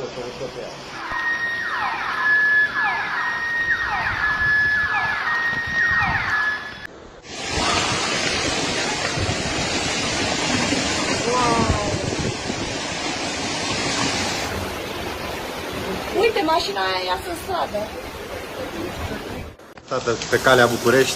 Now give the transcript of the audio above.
pe ea. Uite, mașina aia iasă în stradă. Tată, pe calea București,